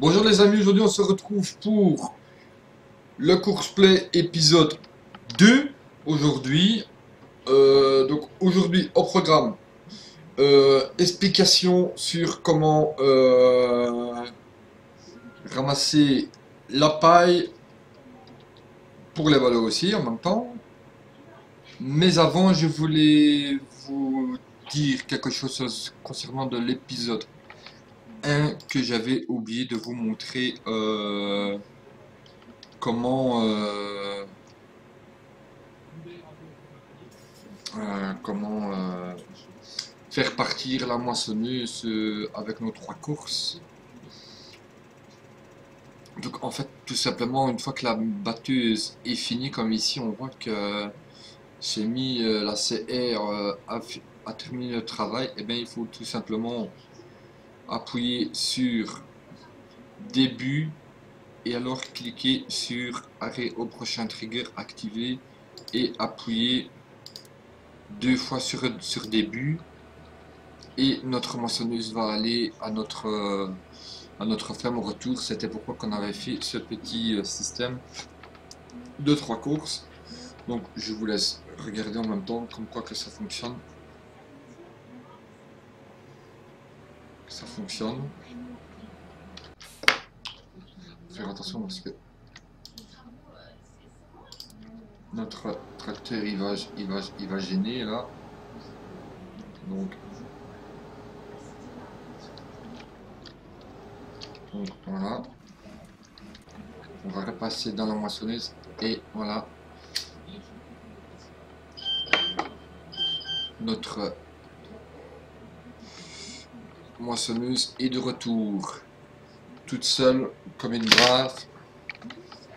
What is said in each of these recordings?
Bonjour les amis, aujourd'hui on se retrouve pour le courseplay épisode 2. Aujourd'hui au programme, explication sur comment ramasser la paille pour les valeurs aussi en même temps. Mais avant, je voulais vous dire quelque chose concernant de l'épisode 1 que j'avais oublié de vous montrer comment faire partir la moissonneuse avec nos 3 courses. Donc en fait, tout simplement, une fois que la batteuse est finie, comme ici, on voit que j'ai mis la CR a terminé le travail, et bien il faut tout simplement appuyer sur début et alors cliquer sur arrêt au prochain trigger activé et appuyer 2 fois sur début et notre moissonneuse va aller à notre ferme au retour. C'était pourquoi qu'on avait fait ce petit système de 3 courses. Donc je vous laisse regarder en même temps comme quoi que ça fonctionne. Ça fonctionne. Faire attention parce que notre tracteur il va gêner là. Donc voilà. On va repasser dans la moissonneuse et voilà. Notre moissonneuse est de retour. Toute seule comme une brave.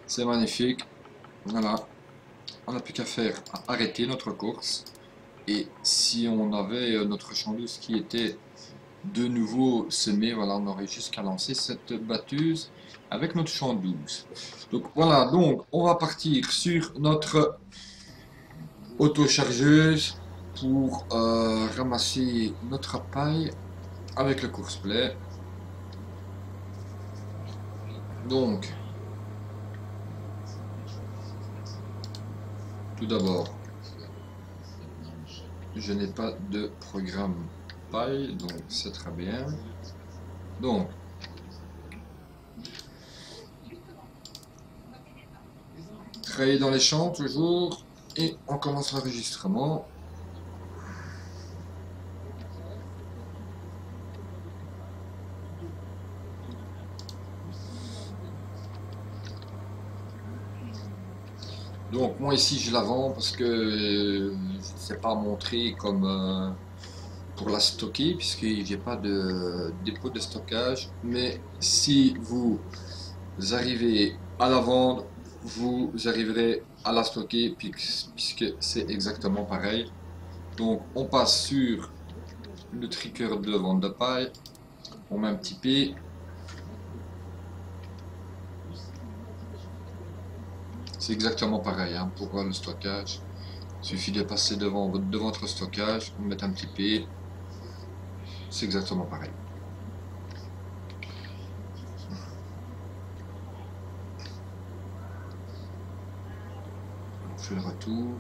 C'est magnifique. Voilà. On n'a plus qu'à faire arrêter notre course. Et si on avait notre chanteuse qui était de nouveau semée, voilà, on aurait juste qu'à lancer cette batteuse avec notre chanteuse. Donc voilà, donc on va partir sur notre auto-chargeuse pour ramasser notre paille avec le courseplay. Donc, tout d'abord, je n'ai pas de programme paille, donc c'est très bien. Donc, travailler dans les champs toujours, et on commence l'enregistrement. Donc moi ici je la vends parce que je ne sais pas montrer comme pour la stocker puisque j'ai pas de dépôt de stockage, mais si vous arrivez à la vendre, vous arriverez à la stocker puisque c'est exactement pareil. Donc on passe sur le trigger de vente de paille, on met un petit P. C'est exactement pareil hein, pour le stockage. Il suffit de passer devant votre stockage, mettre un petit P. C'est exactement pareil. On fait le retour.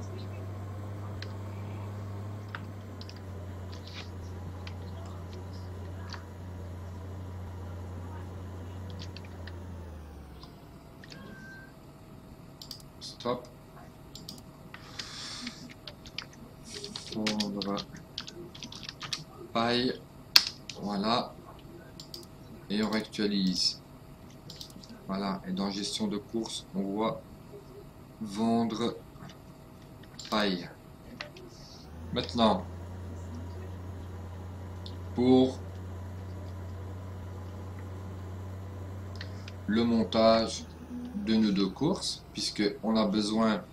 Stop. Fondre paille. Voilà. Et on actualise. Voilà. Et dans gestion de course, on voit vendre paille. Maintenant, pour le montage de nos 2 courses, puisque on a besoin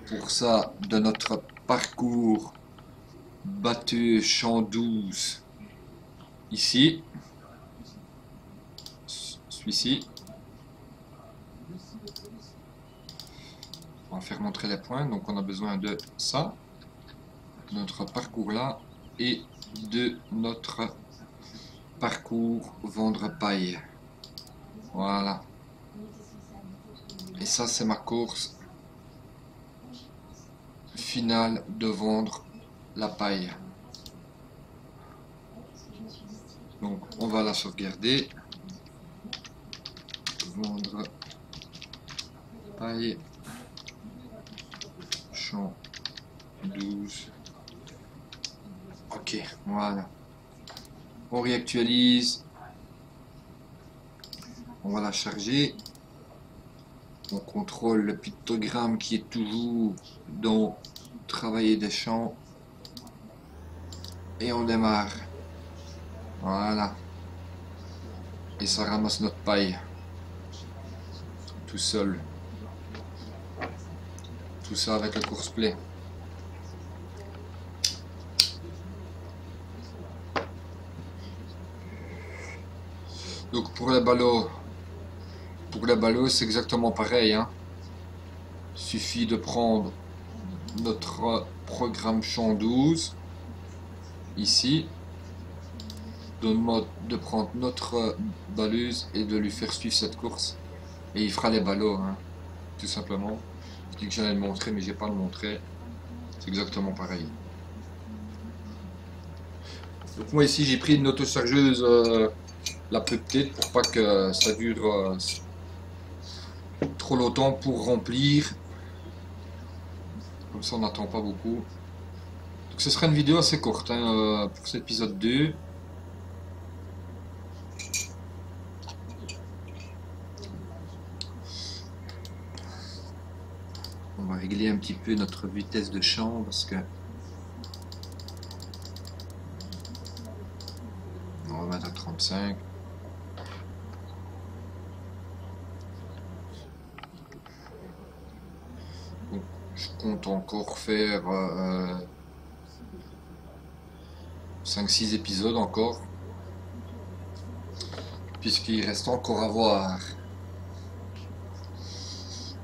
pour ça de notre parcours batteuse champ 12 ici, celui-ci. On va faire montrer les points, donc on a besoin de ça, de notre parcours là, et de notre parcours vendre paille. Voilà. Et ça, c'est ma course finale de vendre la paille. Donc, on va la sauvegarder. Vendre paille. Champ 12. Ok, voilà. On réactualise. On va la charger. On contrôle le pictogramme qui est toujours dans travailler des champs. Et on démarre. Voilà. Et ça ramasse notre paille. Tout seul. Tout ça avec le course play. Donc pour les ballots, c'est exactement pareil, hein. Il suffit de prendre notre programme champ 12 ici, de prendre notre balleuse et de lui faire suivre cette course, et il fera les ballots, hein, tout simplement. Je dis que j'allais le montrer, mais j'ai pas le montrer. C'est exactement pareil. Donc moi ici j'ai pris une autochargeuse la plus petite pour pas que ça dure trop longtemps pour remplir. Comme ça on n'attend pas beaucoup. Donc ce sera une vidéo assez courte, hein, pour cet épisode 2. On va régler un petit peu notre vitesse de champ parce que on va mettre à 35. Donc, je compte encore faire 5-6 épisodes encore, puisqu'il reste encore à voir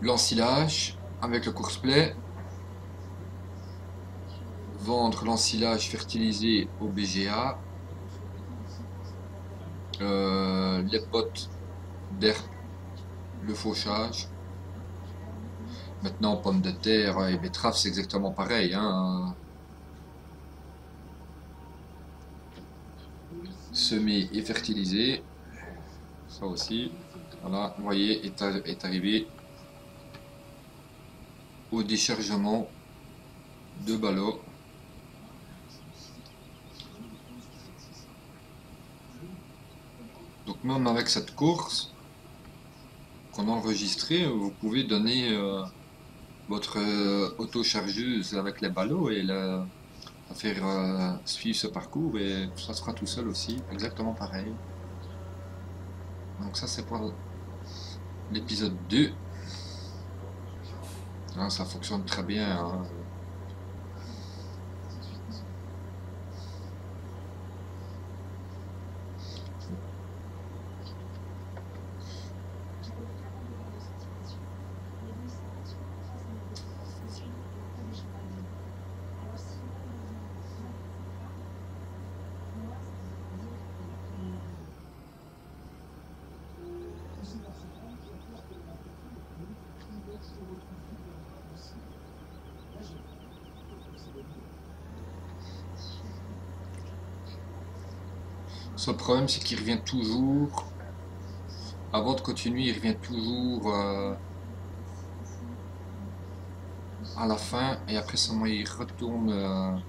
l'ensilage avec le course play, vendre l'ensilage fertilisé au BGA, les potes d'herbe, le fauchage. Maintenant, pommes de terre et betteraves, c'est exactement pareil, hein. Semer et fertiliser, ça aussi. Voilà, vous voyez, est arrivé au déchargement de ballots. Donc même avec cette course qu'on a enregistrée, vous pouvez donner votre auto-chargeuse avec les ballots et faire suivre ce parcours, et ça sera tout seul aussi, exactement pareil. Donc ça c'est pour l'épisode 2. Hein, ça fonctionne très bien, hein. Ce problème, c'est qu'il revient toujours, avant de continuer, il revient toujours à la fin, et après seulement il retourne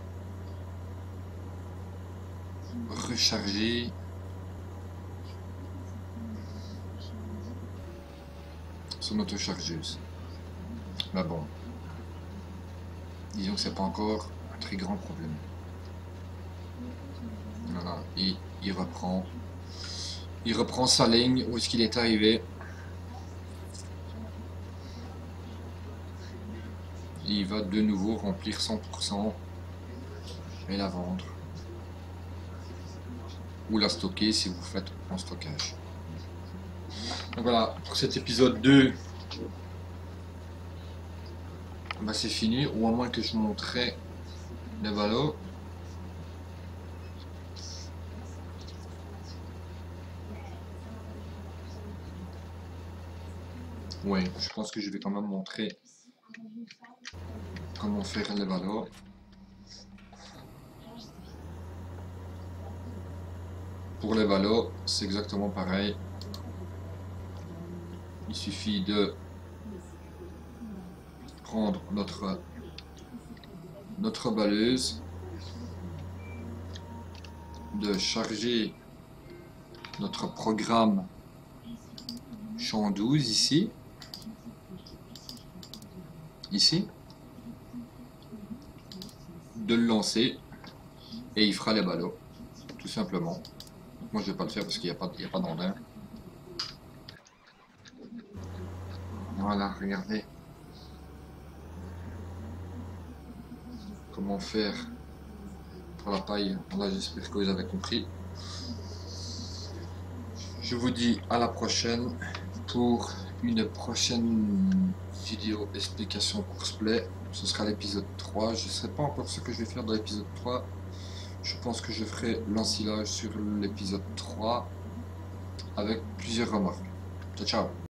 recharger. Son autochargeuse. Mais bon, disons que c'est pas encore un très grand problème. Voilà, et il reprend sa ligne où est-ce qu'il est arrivé. Et il va de nouveau remplir 100% et la vendre. Ou la stocker si vous faites en stockage. Donc voilà, pour cet épisode 2, bah c'est fini, ou à moins que je montrais les ballots. Ouais, je pense que je vais quand même montrer comment faire les valeurs. Pour les valeurs, c'est exactement pareil. Il suffit de prendre notre balleuse, de charger notre programme champ 12 ici, de le lancer et il fera les ballots, tout simplement. Moi je vais pas le faire parce qu'il n'y a pas d'andin. Voilà, regardez comment faire pour la paille. Voilà, j'espère que vous avez compris. Je vous dis à la prochaine pour une prochaine vidéo explication courseplay. Ce sera l'épisode 3. Je ne sais pas encore ce que je vais faire dans l'épisode 3. Je pense que je ferai l'ensilage sur l'épisode 3 avec plusieurs remarques. Ciao, ciao.